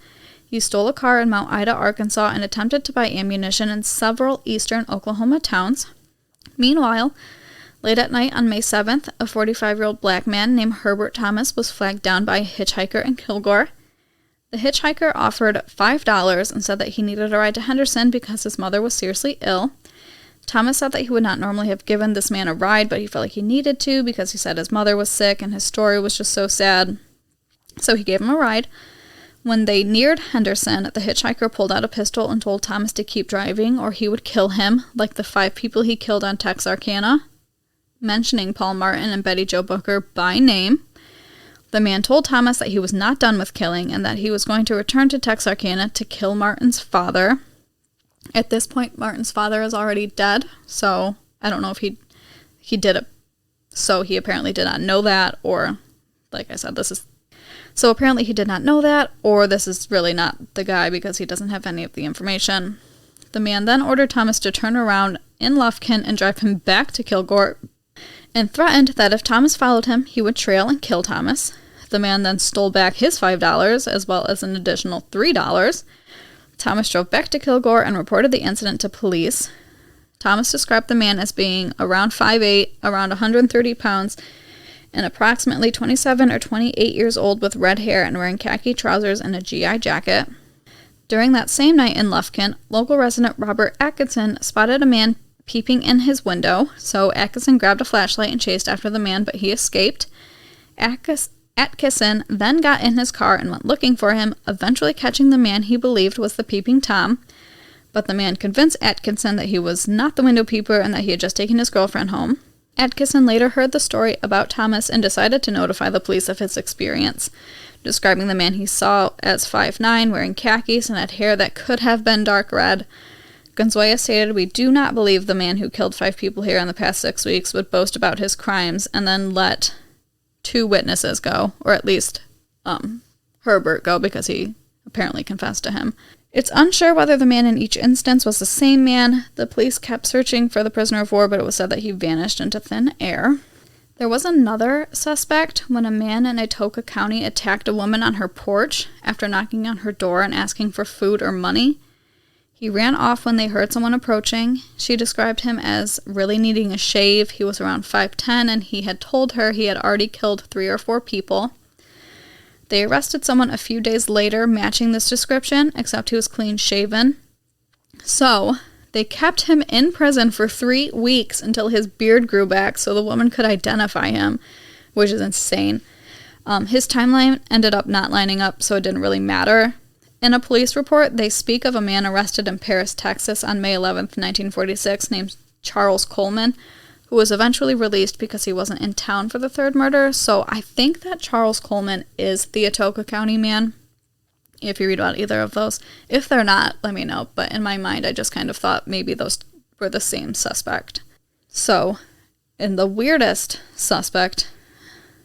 He stole a car in Mount Ida, Arkansas, and attempted to buy ammunition in several eastern Oklahoma towns. Meanwhile, late at night on May 7th, a 45-year-old black man named Herbert Thomas was flagged down by a hitchhiker in Kilgore. The hitchhiker offered $5 and said that he needed a ride to Henderson because his mother was seriously ill. Thomas said that he would not normally have given this man a ride, but he felt like he needed to because he said his mother was sick and his story was just so sad. So he gave him a ride. When they neared Henderson, the hitchhiker pulled out a pistol and told Thomas to keep driving or he would kill him, like the 5 people he killed on Texarkana, mentioning Paul Martin and Betty Jo Booker by name. The man told Thomas that he was not done with killing and that he was going to return to Texarkana to kill Martin's father. At this point, Martin's father is already dead, so I don't know if he did it. So he apparently did not know that, or, like I said, so apparently he did not know that, or this is really not the guy because he doesn't have any of the information. The man then ordered Thomas to turn around in Lufkin and drive him back to Kilgore, and threatened that if Thomas followed him, he would trail and kill Thomas. The man then stole back his $5 as well as an additional $3. Thomas drove back to Kilgore and reported the incident to police. Thomas described the man as being around 5'8", around 130 pounds, and approximately 27 or 28 years old with red hair and wearing khaki trousers and a GI jacket. During that same night in Lufkin, local resident Robert Atkinson spotted a man peeping in his window, so Atkinson grabbed a flashlight and chased after the man, but he escaped. Atkinson then got in his car and went looking for him, eventually catching the man he believed was the peeping Tom. But the man convinced Atkinson that he was not the window peeper and that he had just taken his girlfriend home. Atkinson later heard the story about Thomas and decided to notify the police of his experience, describing the man he saw as 5'9", wearing khakis and had hair that could have been dark red. Gonzoya stated, "We do not believe the man who killed 5 people here in the past 6 weeks would boast about his crimes and then let 2 witnesses go, or at least Herbert go because he apparently confessed to him." It's unsure whether the man in each instance was the same man. The police kept searching for the prisoner of war, but it was said that he vanished into thin air. There was another suspect when a man in Atoka County attacked a woman on her porch after knocking on her door and asking for food or money. He ran off when they heard someone approaching. She described him as really needing a shave. He was around 5'10", and he had told her he had already killed 3 or 4 people. They arrested someone a few days later matching this description, except he was clean shaven. So they kept him in prison for 3 weeks until his beard grew back so the woman could identify him, which is insane. His timeline ended up not lining up, so it didn't really matter. In a police report, they speak of a man arrested in Paris, Texas on May 11th, 1946, named Charles Coleman, who was eventually released because he wasn't in town for the 3rd murder. So I think that Charles Coleman is the Atoka County man, if you read about either of those. If they're not, let me know. But in my mind, I just kind of thought maybe those were the same suspect. So, in the weirdest suspect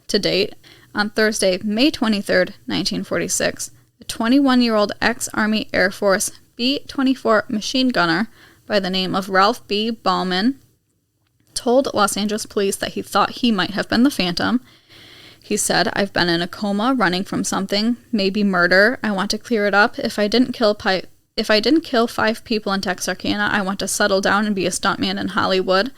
to date, on Thursday, May 23rd, 1946, a 21-year-old ex-Army Air Force B-24 machine gunner by the name of Ralph B. Baumann told Los Angeles police that he thought he might have been the Phantom. He said, "I've been in a coma, running from something, maybe murder. I want to clear it up. If I didn't kill 5 people in Texarkana, I want to settle down and be a stuntman in Hollywood.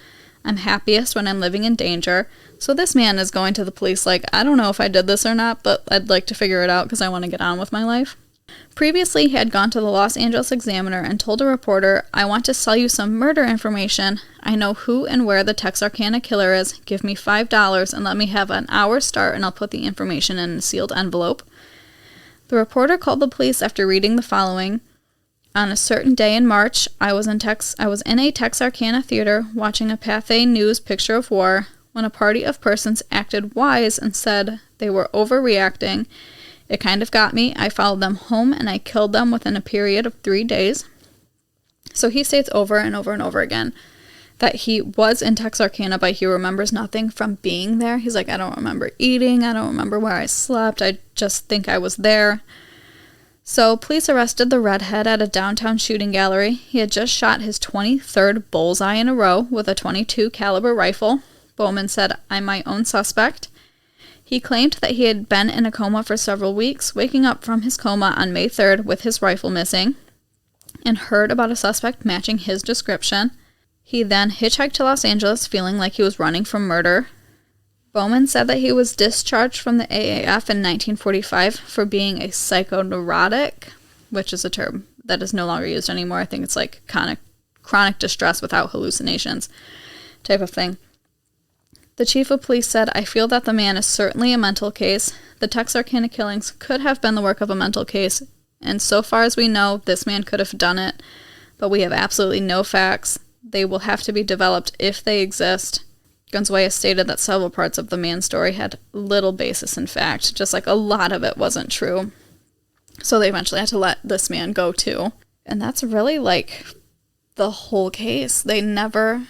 I'm happiest when I'm living in danger." So this man is going to the police like, I don't know if I did this or not, but I'd like to figure it out because I want to get on with my life. Previously, he had gone to the Los Angeles Examiner and told a reporter, "I want to sell you some murder information. I know who and where the Texarkana killer is. Give me $5 and let me have an hour start and I'll put the information in a sealed envelope." The reporter called the police after reading the following. "On a certain day in March, I was in a Texarkana theater watching a Pathé News picture of war when a party of persons acted wise and said they were overreacting. It kind of got me. I followed them home and I killed them within a period of 3 days." So he states over and over and over again that he was in Texarkana, but he remembers nothing from being there. He's like, I don't remember eating. I don't remember where I slept. I just think I was there. So police arrested the redhead at a downtown shooting gallery. He had just shot his 23rd bullseye in a row with a .22 caliber rifle. Baumann said, "I'm my own suspect." He claimed that he had been in a coma for several weeks, waking up from his coma on May 3rd with his rifle missing, and heard about a suspect matching his description. He then hitchhiked to Los Angeles, feeling like he was running from murder. Baumann said that he was discharged from the AAF in 1945 for being a psychoneurotic, which is a term that is no longer used anymore. I think it's like chronic distress without hallucinations type of thing. The chief of police said, "I feel that the man is certainly a mental case. The Texarkana killings could have been the work of a mental case, and so far as we know, this man could have done it, but we have absolutely no facts. They will have to be developed if they exist." Gonzalez stated that several parts of the man's story had little basis in fact, just like a lot of it wasn't true. So they eventually had to let this man go too. And that's really like the whole case. They never,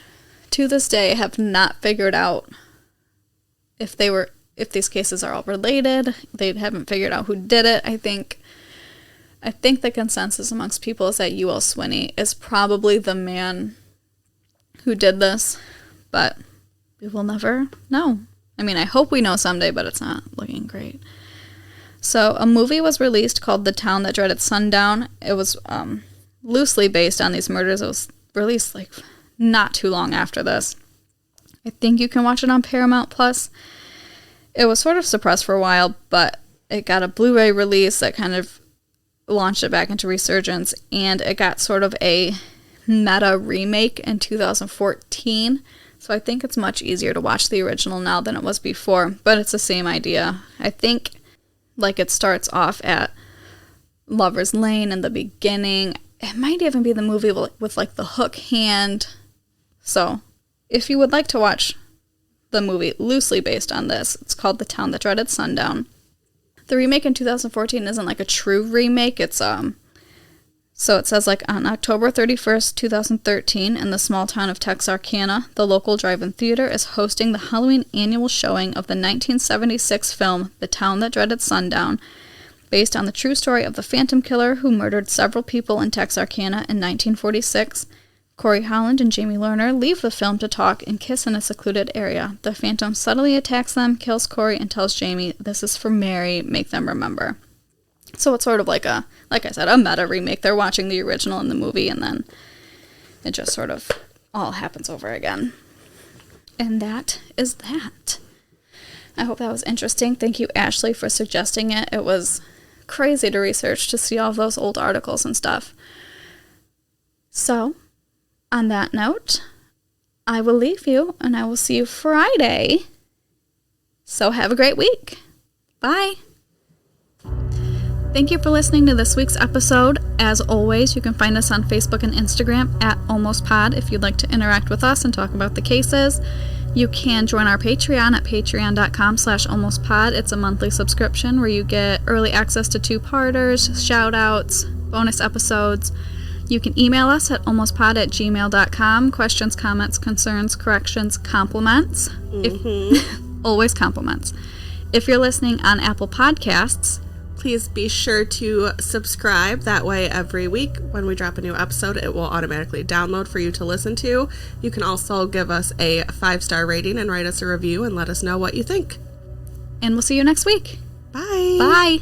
to this day, have not figured out if these cases are all related. They haven't figured out who did it. I think the consensus amongst people is that Youell Swinney is probably the man who did this, but we will never know. I mean, I hope we know someday, but it's not looking great. So a movie was released called The Town That Dreaded Sundown. It was loosely based on these murders. It was released like not too long after this. I think you can watch it on Paramount Plus. It was sort of suppressed for a while, but it got a Blu-ray release that kind of launched it back into resurgence, and it got sort of a meta remake in 2014. So I think it's much easier to watch the original now than it was before, but it's the same idea. I think like it starts off at Lover's Lane in the beginning. It might even be the movie with like the hook hand. So if you would like to watch the movie loosely based on this, it's called The Town That Dreaded Sundown. The remake in 2014 isn't like a true remake. It's so it says like on October 31st, 2013, in the small town of Texarkana, the local drive-in theater is hosting the Halloween annual showing of the 1976 film The Town That Dreaded Sundown, based on the true story of the Phantom Killer who murdered several people in Texarkana in 1946. Corey Holland and Jamie Lerner leave the film to talk and kiss in a secluded area. The Phantom subtly attacks them, kills Corey, and tells Jamie, "This is for Mary, make them remember." So it's sort of like I said, a meta remake. They're watching the original in the movie, and then it just sort of all happens over again. And that is that. I hope that was interesting. Thank you, Ashley, for suggesting it. It was crazy to research to see all those old articles and stuff. So, on that note, I will leave you, and I will see you Friday. So have a great week. Bye. Thank you for listening to this week's episode. As always, you can find us on Facebook and Instagram at AlmostPod if you'd like to interact with us and talk about the cases. You can join our Patreon at patreon.com/almostpod. It's a monthly subscription where you get early access to two-parters, shout-outs, bonus episodes. You can email us at almostpod@gmail.com. Questions, comments, concerns, corrections, compliments. Always compliments. If you're listening on Apple Podcasts, please be sure to subscribe. That way every week when we drop a new episode, it will automatically download for you to listen to. You can also give us a 5-star rating and write us a review and let us know what you think. And we'll see you next week. Bye. Bye.